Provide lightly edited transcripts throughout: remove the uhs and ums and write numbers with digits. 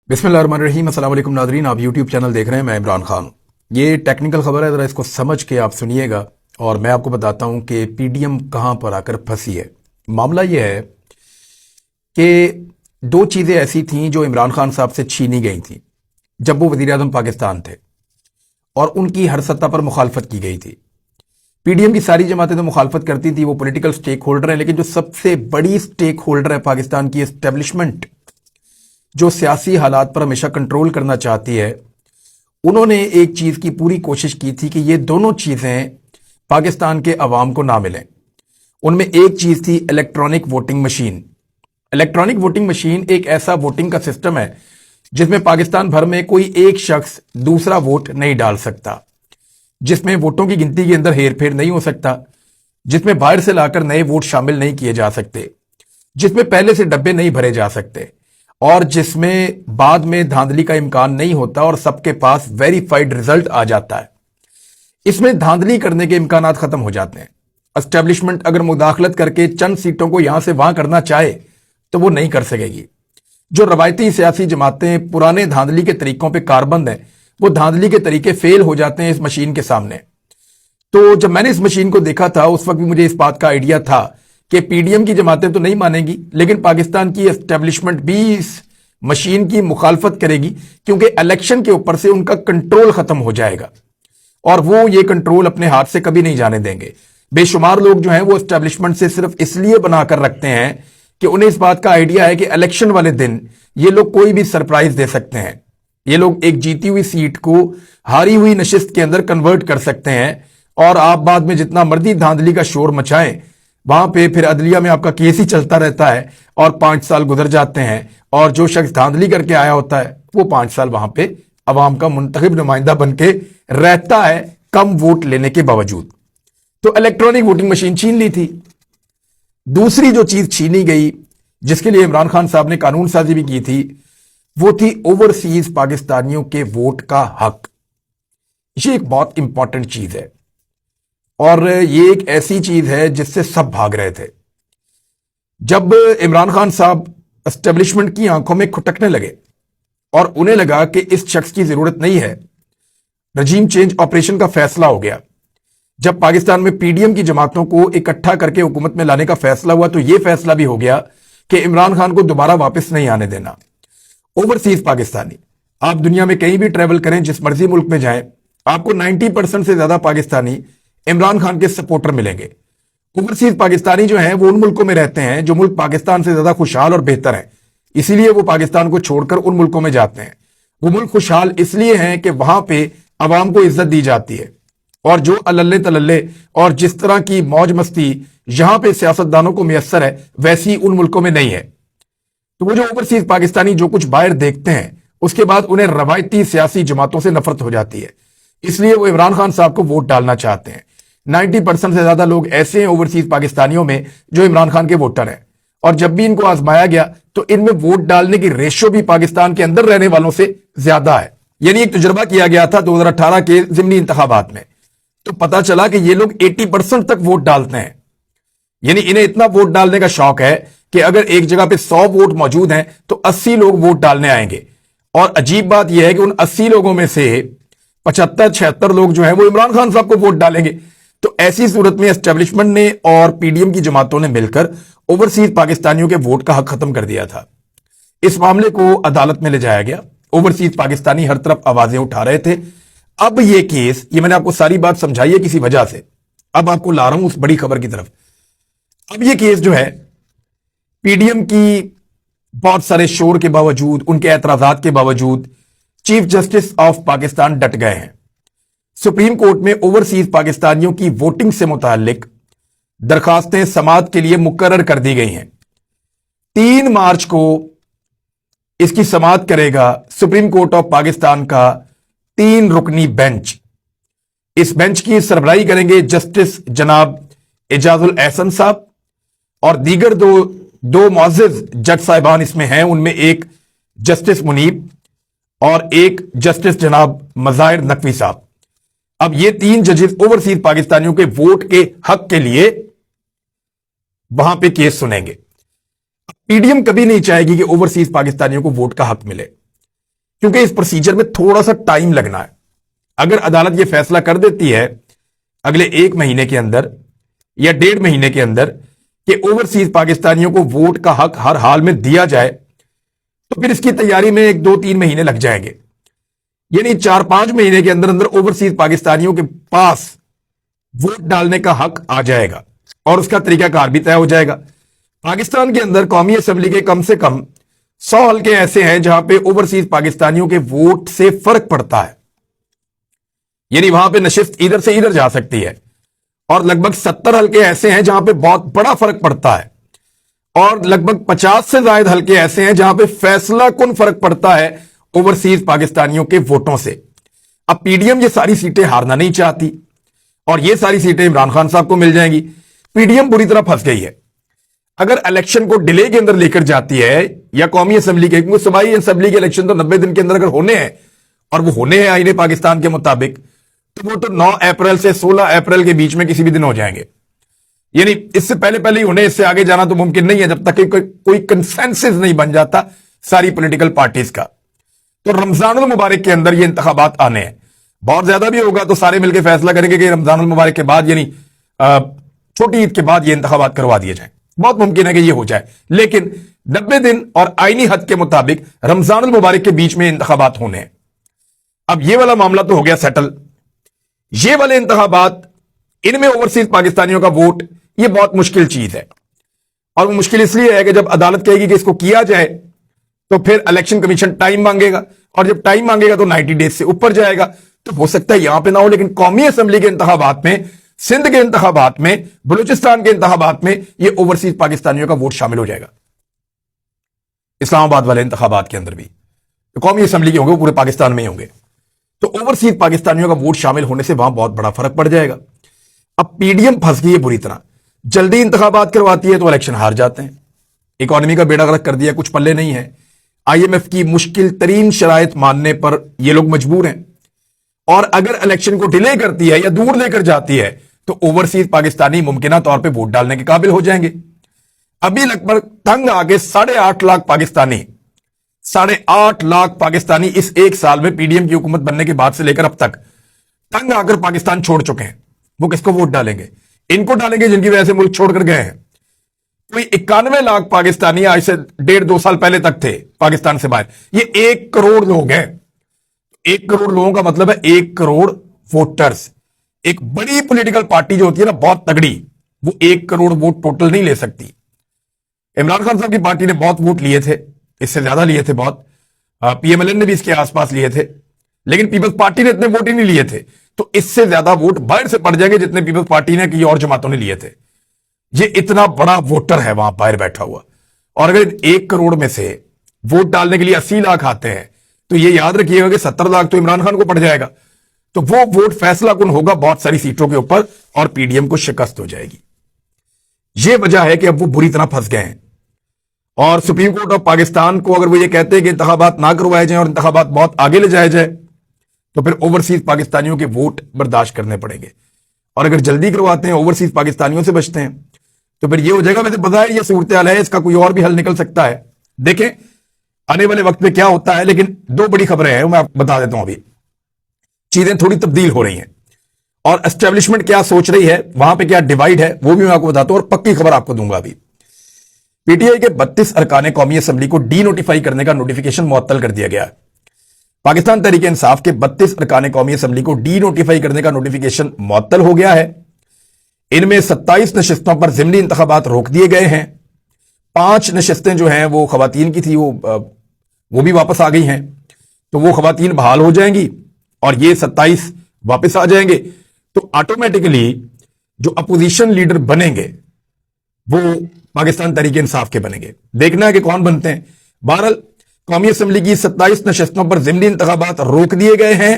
बिस्मिल्लाहिर्रहमानिर्रहीम। अस्सलाम वालेकुम नाज़रीन, आप यूट्यूब चैनल देख रहे हैं। मैं इमरान खान। ये टेक्निकल खबर है, ज़रा इसको समझ के आप सुनिएगा और मैं आपको बताता हूं कि पीडीएम कहां पर आकर फंसी है। मामला ये है कि दो चीज़ें ऐसी थीं जो इमरान खान साहब से छीनी गई थी जब वो वज़ीर आज़म पाकिस्तान थे और उनकी हर सतह पर मुखालफत की गई थी। पीडीएम की सारी जमातें तो मुखालफत करती थी, वो पॉलिटिकल स्टेक होल्डर हैं, लेकिन जो सबसे बड़ी स्टेक होल्डर है पाकिस्तान की एस्टेब्लिशमेंट, जो सियासी हालात पर हमेशा कंट्रोल करना चाहती है, उन्होंने एक चीज की पूरी कोशिश की थी कि ये दोनों चीजें पाकिस्तान के अवाम को ना मिलें। उनमें एक चीज थी electronic voting machine. Electronic voting machine एक ऐसा वोटिंग का सिस्टम है जिसमें पाकिस्तान भर में कोई एक शख्स दूसरा वोट नहीं डाल सकता, जिसमें वोटों की गिनती के अंदर हेरफेर नहीं हो सकता, जिसमें बाहर से लाकर नए वोट शामिल नहीं किए जा सकते, जिसमें पहले से डब्बे नहीं भरे जा सकते और जिसमें बाद में धांधली का इम्कान नहीं होता और सबके पास वेरीफाइड रिजल्ट आ जाता है। इसमें धांधली करने के इम्कानात खत्म हो जाते हैं। एस्टेब्लिशमेंट अगर मुदाखलत करके चंद सीटों को यहां से वहां करना चाहे तो वो नहीं कर सकेगी। जो रवायती सियासी जमातें पुराने धांधली के तरीकों पर कारबंद हैं, वो धांधली के तरीके फेल हो जाते हैं इस मशीन के सामने। तो जब मैंने इस मशीन को देखा था उस वक्त भी मुझे इस बात का आइडिया था कि पीडीएम की जमातें तो नहीं मानेगी, लेकिन पाकिस्तान की एस्टेब्लिशमेंट भी इस मशीन की मुखालफत करेगी, क्योंकि इलेक्शन के ऊपर से उनका कंट्रोल खत्म हो जाएगा और वो ये कंट्रोल अपने हाथ से कभी नहीं जाने देंगे। बेशुमार लोग जो हैं वो एस्टेब्लिशमेंट से सिर्फ इसलिए बनाकर रखते हैं कि उन्हें इस बात का आइडिया है कि इलेक्शन वाले दिन ये लोग कोई भी सरप्राइज दे सकते हैं। ये लोग एक जीती हुई सीट को हारी हुई नशिस्त के अंदर कन्वर्ट कर सकते हैं और आप बाद में जितना मर्जी धांधली का शोर मचाएं, वहां पे फिर अदलिया में आपका केस ही चलता रहता है और 5 साल गुजर जाते हैं और जो शख्स धांधली करके आया होता है वो 5 साल वहां पे अवाम का मुंतखब नुमाइंदा बन के रहता है, कम वोट लेने के बावजूद। तो इलेक्ट्रॉनिक वोटिंग मशीन छीन ली थी। दूसरी जो चीज छीनी गई, जिसके लिए इमरान खान साहब ने कानून साजी भी की थी, वो थी ओवरसीज पाकिस्तानियों के वोट का हक। ये एक बहुत इंपॉर्टेंट चीज है और ये एक ऐसी चीज है जिससे सब भाग रहे थे। जब इमरान खान साहब एस्टेब्लिशमेंट की आंखों में खुटकने लगे और उन्हें लगा कि इस शख्स की जरूरत नहीं है, रजीम चेंज ऑपरेशन का फैसला हो गया। जब पाकिस्तान में पीडीएम की जमातों को इकट्ठा करके हुकूमत में लाने का फैसला हुआ तो यह फैसला भी हो गया कि इमरान खान को दोबारा वापस नहीं आने देना। ओवरसीज पाकिस्तानी, आप दुनिया में कहीं भी ट्रेवल करें, जिस मर्जी मुल्क में जाएं, आपको 90% से ज्यादा पाकिस्तानी इमरान खान के सपोर्टर मिलेंगे। ओवरसीज पाकिस्तानी जो हैं वो उन मुल्कों में रहते हैं जो मुल्क पाकिस्तान से ज्यादा खुशहाल और बेहतर हैं, इसीलिए वो पाकिस्तान को छोड़कर उन मुल्कों में जाते हैं। वो मुल्क खुशहाल इसलिए हैं कि वहां पे अवाम को इज्जत दी जाती है और जो अल्ले तलल्ले और जिस तरह की मौज मस्ती यहां पे सियासतदानों को मैसर है, वैसी उन मुल्कों में नहीं है। तो वो जो ओवरसीज पाकिस्तानी जो कुछ बाहर देखते हैं उसके बाद उन्हें रवायती सियासी जमातों से नफरत हो जाती है, इसलिए वो इमरान खान साहब को वोट डालना चाहते हैं। 90% से ज्यादा लोग ऐसे हैं ओवरसीज पाकिस्तानियों में जो इमरान खान के वोटर हैं और जब भी इनको आजमाया गया तो इनमें वोट डालने की रेशो भी पाकिस्तान के अंदर रहने वालों से ज्यादा है। यानी एक तजुर्बा किया गया था 2018 के ज़िमनी इंतखाबात में, तो पता चला कि ये लोग 80% तक वोट डालते हैं। यानी इन्हें इतना वोट डालने का शौक है कि अगर एक जगह पे 100 वोट मौजूद हैं तो 80 लोग वोट डालने आएंगे। और अजीब बात यह है कि उन 80 लोगों में से 75-76 लोग जो है वो इमरान खान साहब को वोट डालेंगे। तो ऐसी सूरत में एस्टेब्लिशमेंट ने और पीडीएम की जमातों ने मिलकर ओवरसीज पाकिस्तानियों के वोट का हक खत्म कर दिया था। इस मामले को अदालत में ले जाया गया। ओवरसीज पाकिस्तानी हर तरफ आवाजें उठा रहे थे। अब ये केस, ये मैंने आपको सारी बात समझाई है किसी वजह से, अब आपको ला रहा हूं उस बड़ी खबर की तरफ। अब ये केस जो है पीडीएम की बहुत सारे शोर के बावजूद, उनके एतराजात के बावजूद चीफ जस्टिस ऑफ पाकिस्तान डट गए हैं। सुप्रीम कोर्ट में ओवरसीज पाकिस्तानियों की वोटिंग से मुतालिक दरखास्तें समाअत के लिए मुकर्रर कर दी गई हैं। 3 मार्च को इसकी समाअत करेगा सुप्रीम कोर्ट ऑफ पाकिस्तान का 3 रुकनी बेंच। इस बेंच की सरबराही करेंगे जस्टिस जनाब एजाजुल एहसन साहब और दीगर दो मुअज़्ज़िज़ जज साहिबान इसमें हैं। उनमें एक जस्टिस मुनीब और एक जस्टिस जनाब मज़ाहिर नकवी साहब। अब ये 3 जजेस ओवरसीज पाकिस्तानियों के वोट के हक के लिए वहां पे केस सुनेंगे। पीडीएम कभी नहीं चाहेगी कि ओवरसीज पाकिस्तानियों को वोट का हक मिले। क्योंकि इस प्रोसीजर में थोड़ा सा टाइम लगना है। अगर अदालत यह फैसला कर देती है अगले 1 महीने के अंदर या 1.5 महीने के अंदर कि ओवरसीज पाकिस्तानियों को वोट का हक हर हाल में दिया जाए, तो फिर इसकी तैयारी में 1, 2, 3 महीने लग जाएंगे। यानी 4-5 महीने के अंदर अंदर ओवरसीज पाकिस्तानियों के पास वोट डालने का हक आ जाएगा और उसका तरीकाकार भी तय हो जाएगा। पाकिस्तान के अंदर कौमी असेंबली के कम से कम 100 हल्के ऐसे हैं जहां पे ओवरसीज पाकिस्तानियों के वोट से फर्क पड़ता है, यानी वहां पे नशिस्त इधर से इधर जा सकती है। और लगभग 70 हल्के ऐसे हैं जहां पे बहुत बड़ा फर्क पड़ता है, और लगभग 50 से ज्यादा हल्के ऐसे हैं जहां पे फैसला कुन फर्क पड़ता है ओवरसीज पाकिस्तानियों के वोटों से। अब पीडीएम ये सारी सीटें हारना नहीं चाहती और ये सारी सीटें इमरान खान साहब को मिल जाएंगी। पीडीएम बुरी तरह फंस गई है। अगर इलेक्शन को डिले के अंदर लेकर जाती है या कौमी असेंबली के, क्योंकि सूबाई असेंबली के इलेक्शन तो 90 दिन के अंदर अगर होने हैं और वो होने हैं आईने पाकिस्तान के मुताबिक, तो वो तो 9 अप्रैल से 16 अप्रैल के बीच में किसी भी दिन हो जाएंगे। यानी इससे पहले पहले ही होने, इससे आगे जाना तो मुमकिन नहीं है जब तक कि कोई कंसेंसस नहीं बन जाता सारी पॉलिटिकल पार्टीज का। तो रमजानुल मुबारक के अंदर ये इंतखाबात आने हैं। बहुत ज्यादा भी होगा तो सारे मिलकर फैसला करेंगे कि रमजानुल मुबारक के बाद यानी छोटी ईद के बाद ये इंतखाबात करवा दिए जाए। बहुत मुमकिन है कि ये हो जाए, लेकिन 90 दिन और आईनी हद के मुताबिक रमजानुल मुबारक के बीच में इंतखाबात होने हैं। अब ये वाला मामला तो हो गया सेटल। ये वाले इंतखाबात, इनमें ओवरसीज पाकिस्तानियों का वोट, ये बहुत मुश्किल चीज है। और वो मुश्किल इसलिए है कि जब अदालत कहेगी कि इसको किया जाए तो फिर इलेक्शन कमीशन टाइम मांगेगा, और जब टाइम मांगेगा तो 90 डेज से ऊपर जाएगा। तो हो सकता है यहां पे ना हो, लेकिन कौमी असेंबली के इंतखाबात में, सिंध के इंतखाबात में, बलूचिस्तान के इंतखाबात में ये ओवरसीज पाकिस्तानियों का वोट शामिल हो जाएगा। इस्लामाबाद वाले इंतखाबात के अंदर भी तो कौमी असेंबली के होंगे, वो पूरे पाकिस्तान में ही होंगे। तो ओवरसीज पाकिस्तानियों का वोट शामिल होने से वहां बहुत बड़ा फर्क पड़ जाएगा। अब पीडीएम फंस गई है बुरी तरह। जल्दी इंतखाबात करवाती है तो इलेक्शन हार जाते हैं। इकोनॉमी का बेड़ा गर्क कर दिया, कुछ पल्ले नहीं है। आईएमएफ की मुश्किल तरीन शराइत मानने पर ये लोग मजबूर हैं। और अगर इलेक्शन को डिले करती है या दूर लेकर जाती है तो ओवरसीज पाकिस्तानी मुमकिना तौर पे वोट डालने के काबिल हो जाएंगे। अभी लगभग तंग आके 8.5 लाख पाकिस्तानी 8.5 लाख पाकिस्तानी इस 1 साल में पीडीएम की हुकूमत बनने के बाद से लेकर अब तक तंग आकर पाकिस्तान छोड़ चुके हैं। वो किसको वोट डालेंगे? इनको डालेंगे जिनकी वजह से मुल्क छोड़कर गए हैं। कोई 91 लाख पाकिस्तानी आज से 1.5-2 साल पहले तक थे पाकिस्तान से बाहर। ये 1 करोड़ लोग हैं। 1 करोड़ लोगों का मतलब है 1 करोड़ वोटर्स। एक बड़ी पॉलिटिकल पार्टी जो होती है ना, बहुत तगड़ी, वो 1 करोड़ वोट टोटल नहीं ले सकती। इमरान खान साहब की पार्टी ने बहुत वोट लिए थे, इससे ज्यादा लिए थे बहुत। पीएमएलएन ने भी इसके आसपास लिए थे, लेकिन पीपल्स पार्टी ने इतने वोट ही नहीं लिए थे। तो इससे ज्यादा वोट बाहर से पड़ जाएंगे जितने पीपल्स पार्टी ने की और जमातों ने लिए थे। ये इतना बड़ा वोटर है वहां बाहर बैठा हुआ। और अगर 1 करोड़ में से वोट डालने के लिए 80 लाख आते हैं तो ये याद रखिएगा कि 70 लाख तो इमरान खान को पड़ जाएगा। तो वो वोट फैसला कुन होगा बहुत सारी सीटों के ऊपर और पीडीएम को शिकस्त हो जाएगी। ये वजह है कि अब वो बुरी तरह फंस गए हैं। और सुप्रीम कोर्ट ऑफ पाकिस्तान को अगर वो ये कहते हैं कि इंतखाबात ना करवाए जाएं और इंतखाबात बहुत आगे ले जाए जाए तो फिर ओवरसीज पाकिस्तानियों के वोट बर्दाश्त करने पड़ेंगे। और अगर जल्दी करवाते हैं, ओवरसीज पाकिस्तानियों से बचते हैं, तो फिर ये हो जाएगा। वैसे पता है ये सूरत हाल है, इसका कोई और भी हल निकल सकता है। देखें आने वाले वक्त में क्या होता है। लेकिन 2 बड़ी खबरें हैं, मैं आपको बता देता हूं। अभी चीजें थोड़ी तब्दील हो रही हैं और एस्टेब्लिशमेंट क्या सोच रही है, वहां पे क्या डिवाइड है, वो भी मैं आपको बताता हूं। और पक्की खबर आपको दूंगा। अभी पीटीआई के 32 अरकान कौमी असेंबली को डी नोटिफाई करने का नोटिफिकेशन मुअत्तल कर दिया गया है। पाकिस्तान तहरीक इंसाफ के 32 अरकान कौमी असेंबली को डी नोटिफाई करने का नोटिफिकेशन मुअत्तल हो गया है। इनमें 27 नशिस्तों पर ज़िमनी इंतखाबात रोक दिए गए हैं। 5 नशिस्तें जो हैं वो खवातीन की थी, वो भी वापस आ गई हैं। तो वो खवातीन बहाल हो जाएंगी और ये 27 वापस आ जाएंगे। तो ऑटोमेटिकली जो अपोजिशन लीडर बनेंगे वो पाकिस्तान तहरीक इंसाफ के बनेंगे। देखना है कि कौन बनते हैं। बहरहाल कौमी असेंबली की 27 नशिस्तों पर ज़िमनी इंतखाबात रोक दिए गए हैं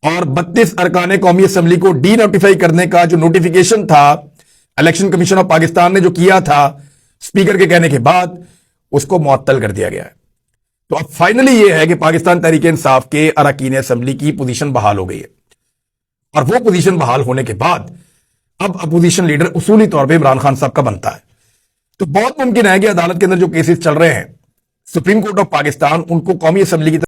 और 32 अरकान कौमी असेंबली को डी नोटिफाई करने का जो नोटिफिकेशन था इलेक्शन कमीशन ऑफ पाकिस्तान ने जो किया था स्पीकर के कहने के बाद, उसको मुअत्तल कर दिया गया है। तो अब फाइनली ये है कि पाकिस्तान तहरीक इंसाफ के अरकान असेंबली की पोजीशन बहाल हो गई है। और वो पोजीशन बहाल होने के बाद अब अपोजिशन लीडर उसूली तौर पे इमरान खान साहब का बनता है। तो बहुत मुमकिन है कि अदालत के अंदर जो केसेस चल रहे हैं, सुप्रीम कोर्ट ऑफ पाकिस्तान उनको कौमी असेंबली की